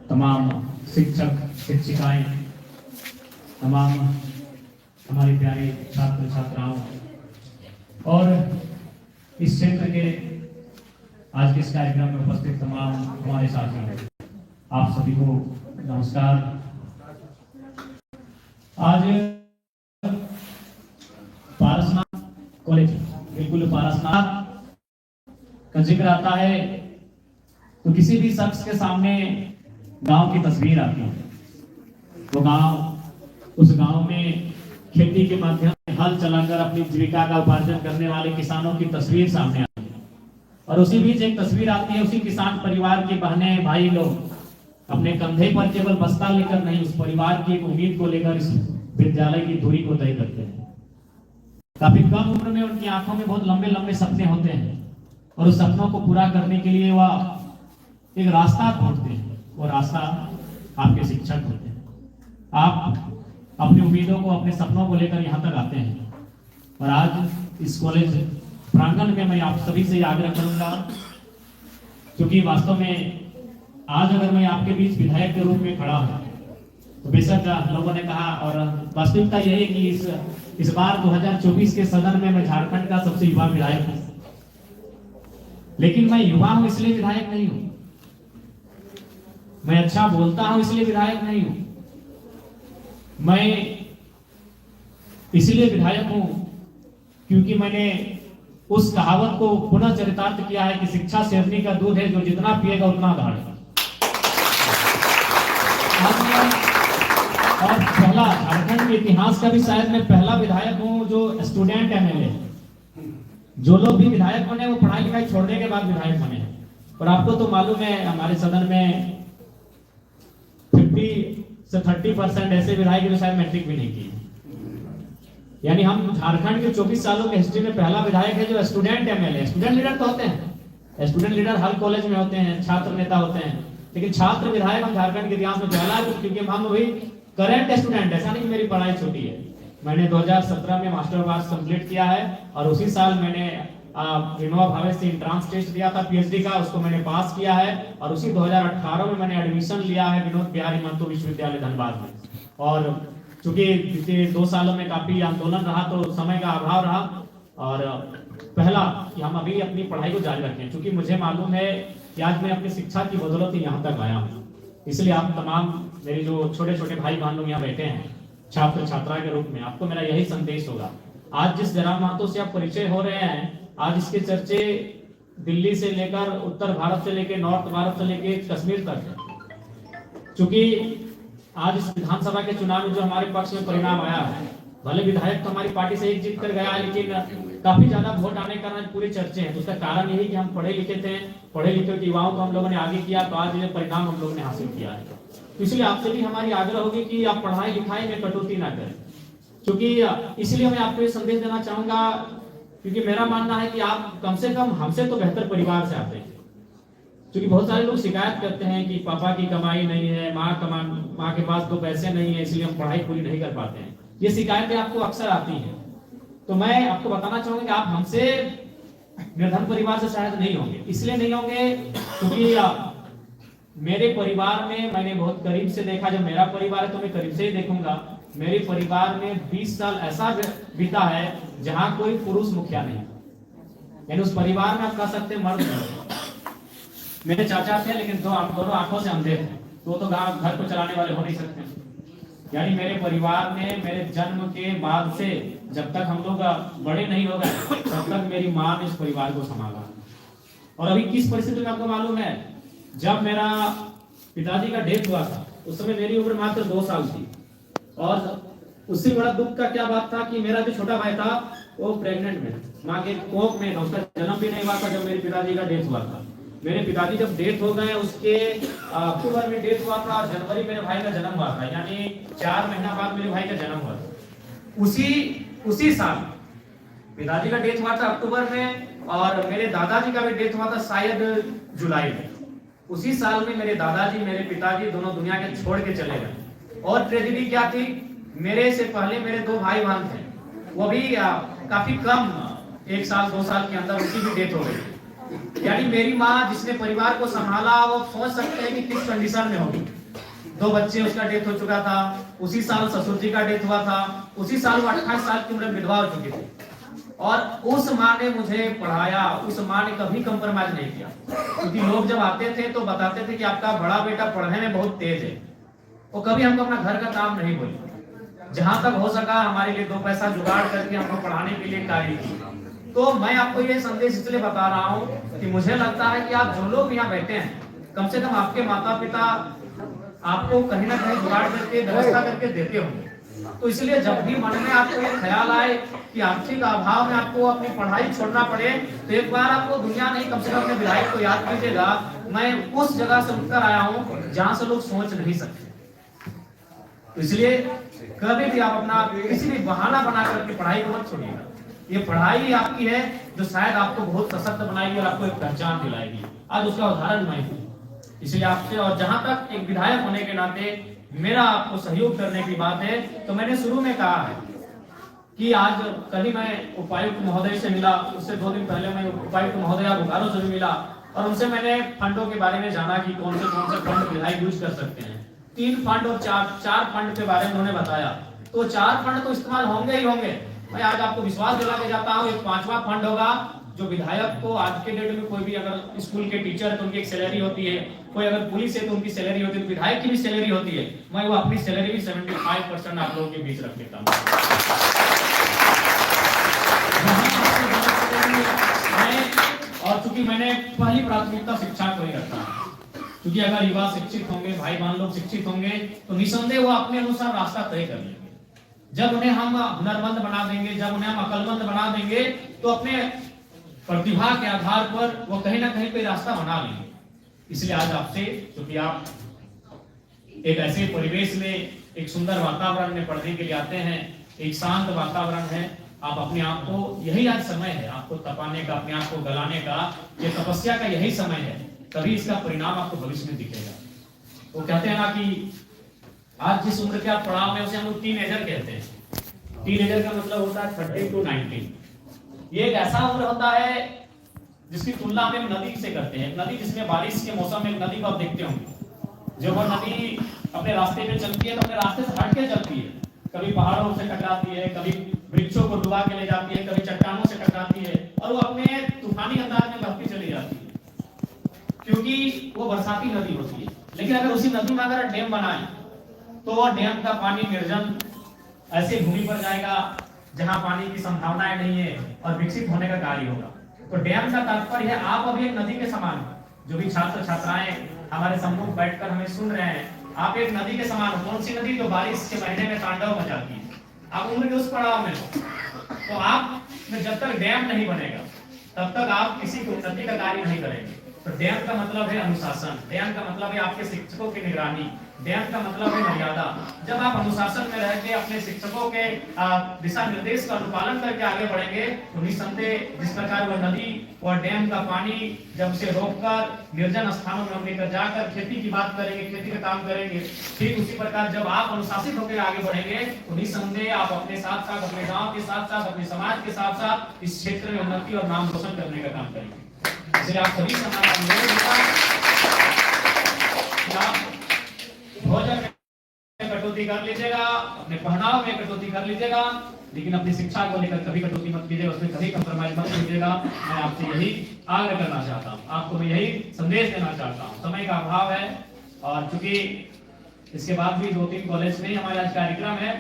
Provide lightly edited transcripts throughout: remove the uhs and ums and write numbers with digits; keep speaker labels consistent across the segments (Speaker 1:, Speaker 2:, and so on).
Speaker 1: तमाम शिक्षक शिक्षिकाएं, तमाम हमारे प्यारे छात्र छात्राओं और इस क्षेत्र के आज के इस कार्यक्रम में उपस्थित तमाम हमारे साथी, आप सभी को नमस्कार। आज पारसनाथ कॉलेज, बिल्कुल पारसनाथ का जिक्र आता है तो किसी भी शख्स के सामने गांव की तस्वीर आती है। वो गांव, उस गांव में खेती के माध्यम से हल चलाकर अपनी जीविका का उपार्जन करने वाले किसानों की तस्वीर सामने आती है और उसी बीच एक तस्वीर आती है उसी किसान परिवार के बहनें भाई लोग अपने कंधे पर केवल बस्ता लेकर नहीं, उस परिवार की एक उम्मीद को लेकर इस विद्यालय की दूरी को तय करते हैं। काफी कम उम्र में उनकी आंखों में बहुत लंबे लंबे सपने होते हैं और उस सपनों को पूरा करने के लिए वह एक रास्ता ढूंढते हैं। वो रास्ता आपके शिक्षक होते हैं। आप अपनी उम्मीदों को, अपने सपनों को लेकर यहाँ तक आते हैं और आज इस कॉलेज प्रांगण में मैं आप सभी से आग्रह करूंगा, क्योंकि वास्तव में आज अगर मैं आपके बीच विधायक के रूप में खड़ा हूं तो बेशक लोगों ने कहा और वास्तविकता यही है कि इस बार 2024 के सदन में मैं झारखंड का सबसे युवा विधायक हूं। लेकिन मैं युवा हूं इसलिए विधायक नहीं हूं, मैं अच्छा बोलता हूं इसलिए विधायक नहीं हूं, मैं इसलिए विधायक हूं क्योंकि मैंने उस कहावत को पुनः चरितार्थ किया है कि शिक्षा शेरनी का दूध है, जो जितना पिएगा उतना गाढ़ेगा। और पहला झारखंड के इतिहास का भी शायद मैं पहला विधायक हूं जो स्टूडेंट एमएलए। जो लोग भी विधायक बने वो पढ़ाई लिखाई छोड़ने के बाद विधायक बने हैं। और आपको तो मालूम है हमारे सदन में 50 से 30% ऐसे विधायक जो शायद मैट्रिक भी नहीं की। यानी हम झारखंड के 24 सालों के हिस्ट्री में पहला विधायक है जो स्टूडेंट एमएलए। स्टूडेंट लीडर तो होते हैं, स्टूडेंट लीडर हर कॉलेज में होते हैं, छात्र नेता होते हैं, लेकिन छात्र विधायक हम झारखंड के इतिहास में पहला है क्योंकि हम अभी करंट स्टूडेंट। ऐसा नहीं कि मेरी पढ़ाई छोटी है। मैंने 2017 में मास्टर कोर्स कंप्लीट किया है और उसी साल मैंने विनोबा भावे से एंट्रेंस टेस्ट दिया था पीएचडी का, उसको मैंने पास किया है और उसी 2018 में मैंने एडमिशन लिया है विनोद बिहारी महतो विश्वविद्यालय धनबाद में। और चूंकि पिछले 2 सालों में काफी आंदोलन रहा तो समय का अभाव रहा और पहला कि हम अभी अपनी पढ़ाई को जारी रखें, क्योंकि मुझे मालूम है कि आज मैं अपनी शिक्षा की बदौलत यहाँ तक आया हूँ। इसलिए आप तमाम मेरे जो छोटे छोटे भाई बहन लोग यहाँ बैठे हैं छात्र छात्रा के रूप में, आपको मेरा यही संदेश होगा। आज जिस जयराम महतो से आप परिचय हो रहे हैं, आज इसके चर्चे दिल्ली से लेकर उत्तर भारत से लेकर नॉर्थ भारत से लेकर कश्मीर तक है। चूंकि आज इस विधानसभा के चुनाव में जो हमारे पक्ष में परिणाम आया है, भले विधायक तो हमारी पार्टी से एक जीत कर गया है, लेकिन काफी ज्यादा वोट आने का पूरी चर्चे हैं। तो उसका कारण यही कि हम पढ़े लिखे थे, पढ़े लिखे के युवाओं को हम लोगों ने आगे किया, तो आज ये परिणाम हम लोगों ने हासिल किया है। तो इसलिए आपसे भी हमारी आग्रह होगी कि आप पढ़ाई लिखाई में कटौती ना करें, क्योंकि इसलिए मैं आपको ये संदेश देना चाहूंगा क्योंकि मेरा मानना है कि आप कम से कम हमसे तो बेहतर परिवार से आते हैं। क्योंकि बहुत सारे लोग शिकायत करते हैं कि पापा की कमाई नहीं है, माँ के पास तो पैसे नहीं है, इसलिए हम पढ़ाई पूरी नहीं कर पाते हैं। ये शिकायतें आपको अक्सर आती हैं। तो मैं आपको बताना चाहूंगा कि आप हमसे निर्धन परिवार से शायद नहीं होंगे। इसलिए नहीं होंगे क्योंकि मेरे परिवार में मैंने बहुत करीब से देखा। जब मेरा परिवार है तो मैं करीब से ही देखूंगा। मेरे परिवार में 20 साल ऐसा बीता है जहां कोई पुरुष मुखिया नहीं, यानी उस परिवार में आप कह सकते मर्द नहीं। मेरे चाचा थे लेकिन दोनों आंखों से अंधे थे, तो घर को चलाने वाले हो नहीं सकते। यानी मेरे परिवार में मेरे जन्म के बाद से जब तक हम लोग बड़े नहीं हो गए तब तक मेरी माँ ने इस परिवार को संभाला। और अभी किस परिस्थिति में आपको मालूम है, जब मेरा पिताजी का डेथ हुआ था उस समय मेरी उम्र मात्र 2 साल थी और उससे बड़ा दुख का क्या बात था कि मेरा जो छोटा भाई था वो प्रेग्नेंट में माँ के कोख में था, उसका जन्म भी नहीं हुआ था जब मेरे पिताजी का डेथ हुआ था। मेरे पिताजी जब डेथ हो गए उसके अक्टूबर में डेथ हुआ था, जनवरी मेरे भाई का जन्म हुआ था, यानी 4 महीना बाद मेरे भाई का जन्म हुआ था। उसी साल पिताजी का डेथ हुआ था अक्टूबर में और मेरे दादाजी का भी डेथ हुआ था शायद जुलाई में। उसी साल में मेरे दादाजी मेरे पिताजी दोनों दुनिया के छोड़ के चले गए। और ट्रेजेडी क्या थी, मेरे से पहले मेरे 2 भाई बहन थे, वो भी काफी कम 1 साल 2 साल के अंदर उनकी भी डेथ हो गई। यानी मेरी माँ जिसने परिवार को संभाला, वो सोच सकते हैं कि किस कंडीशन में होगी। 2 बच्चे, उसका डेथ हो चुका था, उसी साल ससुर जी का डेथ हुआ था, उसी साल वो 28 साल की उम्र में विधवा हो चुकी थी। और उस माँ ने मुझे पढ़ाया, उस माँ ने कभी कंप्रोमाइज नहीं किया। क्योंकि लोग जब आते थे तो बताते थे कि आपका बड़ा बेटा पढ़ने में बहुत तेज है, वो कभी हमको अपना घर का काम नहीं बोले। जहां तक हो सका हमारे लिए 2 पैसा जुगाड़ करके हमको पढ़ाने के लिए कार्य किया। तो मैं आपको ये संदेश इसलिए बता रहा हूँ कि मुझे लगता है कि आप जो लोग यहाँ बैठे हैं, कम से कम आपके माता पिता आपको कहीं ना कहीं जुगाड़ करके व्यवस्था करके देते होंगे। तो इसलिए जब भी मन में आपको ये ख्याल आए कि आर्थिक अभाव में आपको अपनी पढ़ाई छोड़ना पड़े, तो एक बार आपको दुनिया नहीं, कम से कम अपने विधायक को याद कीजिएगा, मैं उस जगह से उठकर आया हूँ जहां से लोग सोच नहीं सकते। तो इसलिए कभी भी आप अपना किसी भी बहाना बना करके पढ़ाई को मत छोड़िएगा। ये पढ़ाई आपकी है जो शायद आपको बहुत सशक्त बनाएगी और आपको एक पहचान दिलाएगी। आज उसका उदाहरण मैं हूँ। इसलिए आपसे, और जहां तक एक विधायक होने के नाते मेरा आपको सहयोग करने की बात है, तो मैंने शुरू में कहा है कि आज कल ही मैं उपायुक्त महोदय से मिला, उससे 2 दिन पहले मैं उपायुक्त महोदय बोकारो से भी मिला, और उनसे मैंने फंडों के बारे में जाना कि कौन से फंड विधायक यूज कर सकते हैं। 3 फंड और 4 फंड के बारे में उन्होंने बताया। तो 4 फंड तो इस्तेमाल होंगे ही होंगे। मैं आज आपको विश्वास दिला के जाता हूँ, एक 5वां फंड होगा जो विधायक को आज के डेट में, कोई भी अगर स्कूल के टीचर है तो उनकी एक सैलरी होती है, कोई अगर पुलिस है तो उनकी सैलरी होती है, तो विधायक की भी सैलरी होती है। मैं वो अपनी सैलरी भी 75% आप लोगों के बीच रख देता हूँ। और चूंकि मैंने पहली प्राथमिकता शिक्षा को ही रखा है, क्योंकि अगर युवा शिक्षित होंगे, भाई बहन लोग शिक्षित होंगे, तो निसंदेह वो अपने अनुसार रास्ता तय कर लेंगे। जब उन्हें हम हुनरमंद बना देंगे, जब उन्हें हम अकलमंद बना देंगे, तो अपने प्रतिभा के आधार पर वो कहीं ना कहीं कोई रास्ता बना लेंगे। इसलिए आज आपसे, क्योंकि आप एक ऐसे परिवेश में, एक सुंदर वातावरण में पढ़ने के लिए आते हैं, एक शांत वातावरण है, आप अपने आप को, यही आज समय है आपको तपाने का, अपने आप को गलाने का, ये तपस्या का यही समय है, तभी इसका परिणाम आपको भविष्य में दिखेगा। वो कहते हैं ना कि आज जिस उम्र के आप पड़ाव में, उसे हम लोग टीनेजर कहते हैं। टीनेजर का मतलब होता है 13 to 19। ये एक ऐसा उम्र होता है जिसकी तुलना हम नदी से करते हैं। नदी जिसमें बारिश के मौसम में नदी को आप देखते होंगे, जब वो नदी अपने रास्ते पे चलती है तो अपने रास्ते से हट के चलती है, कभी पहाड़ों से टकराती है, कभी वृक्षों को डुबा के ले जाती है, कभी चट्टानों से टकराती है, और वो अपने तूफानी अंदाज में बहती चली जाती है, क्योंकि वो बरसाती नदी होती है। लेकिन अगर उसी नदी में अगर डैम बनाए तो वह डैम का पानी निर्जन ऐसे भूमि पर जाएगा जहां पानी की संभावनाएं नहीं है और विकसित होने का कार्य होगा। तो डैम का तात्पर्य है आप अभी एक नदी के समान, जो भी छात्र छात्राएं हमारे सम्मुख बैठकर हमें सुन रहे हैं, आप एक नदी के समान हो। कौन सी नदी? जो बारिश के महीने में तांडव मचाती है। आप उम्र के उस पड़ाव में हो, तो आप में जब तक डैम नहीं बनेगा तब तक आप किसी की उन्नति का कार्य नहीं करेंगे। तो डैम का मतलब है अनुशासन, डैम का मतलब है आपके शिक्षकों की निगरानी, डैम का मतलब है मर्यादा। जब आप अनुशासन में रह के अपने शिक्षकों के दिशा निर्देश का अनुपालन करके आगे बढ़ेंगे, तो निस्संदेह जिस प्रकार वह नदी और डैम का पानी जब उसे रोककर निर्जन स्थानों में हम लेकर जाकर खेती की बात करेंगे, खेती का काम करेंगे, ठीक उसी प्रकार जब आप अनुशासित होकर आगे बढ़ेंगे, तो निस्संदेह आप अपने साथ साथ, अपने गाँव के साथ साथ, अपने समाज के साथ साथ इस क्षेत्र में उन्नति और नाम रोशन करने का काम करेंगे। इसलिए आप सभी से हमारा अनुरोध होगा, भोजन में कटौती कर लीजिएगा, अपने पहनाव में कटौती कर लीजिएगा, लेकिन अपनी शिक्षा को लेकर कभी कटौती मत कीजिएगा, उसमें कभी कंप्रोमाइज मत कीजिएगा। मैं आपसे यही आग्रह करना चाहता हूँ, आपको मैं यही संदेश देना चाहता हूँ। समय का अभाव है, और चूंकि इसके बाद भी 2-3 कॉलेज में हमारा आज कार्यक्रम है,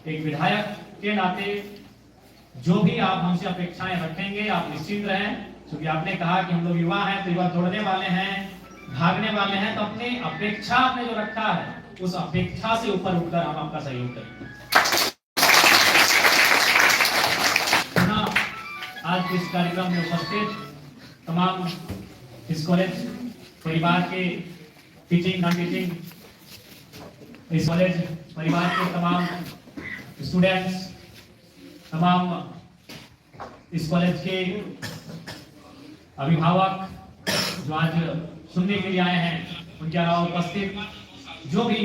Speaker 1: एक विधायक के नाते जो भी आप हमसे अपेक्षाएं रखेंगे, आप निश्चित रहें, क्योंकि आपने कहा कि हम लोग युवा हैं, तो युवा दौड़ने वाले हैं, भागने वाले हैं, तो अपनी अपेक्षा आपने जो रखा है, उस अपेक्षा से ऊपर उठकर हम आपका सहयोग करेंगे। आज इस कार्यक्रम में उपस्थित तमाम इस कॉलेज परिवार के टीचिंग नॉन टीचिंग, इस कॉलेज परिवार के तमाम स्टूडेंट्स, तमाम इस कॉलेज के अभिभावक जो आज सुनने के लिए आए हैं, उनके अलावा उपस्थित जो भी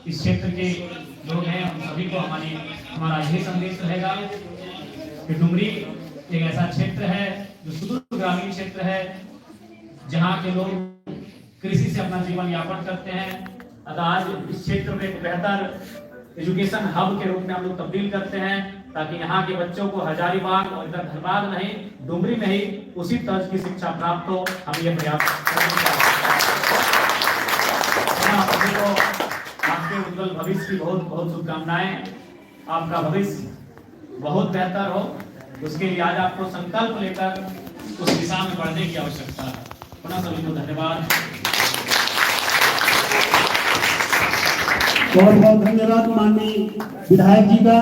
Speaker 1: इस क्षेत्र के लोग हैं, हम सभी को हमारा यही संदेश रहेगा कि डुमरी एक ऐसा क्षेत्र है जो सुदूर ग्रामीण क्षेत्र है जहाँ के लोग कृषि से अपना जीवन यापन करते हैं। अतः आज इस क्षेत्र में एक बेहतर एजुकेशन हब के रूप में हम लोग तब्दील करते हैं, ताकि यहाँ के बच्चों को हजारीबाग और इधर धनबाद नहीं, डुमरी में ही उसी तर्ज की शिक्षा प्राप्त हो। हम ये प्रयास करेंगे। आपके उज्जवल भविष्य की बहुत बहुत शुभकामनाएं। आपका भविष्य बहुत बेहतर हो, उसके लिए आज आपको संकल्प लेकर उस दिशा में बढ़ने की आवश्यकता है। पुनः सभी को धन्यवाद।
Speaker 2: बहुत बहुत धन्यवाद माननीय विधायक जी का।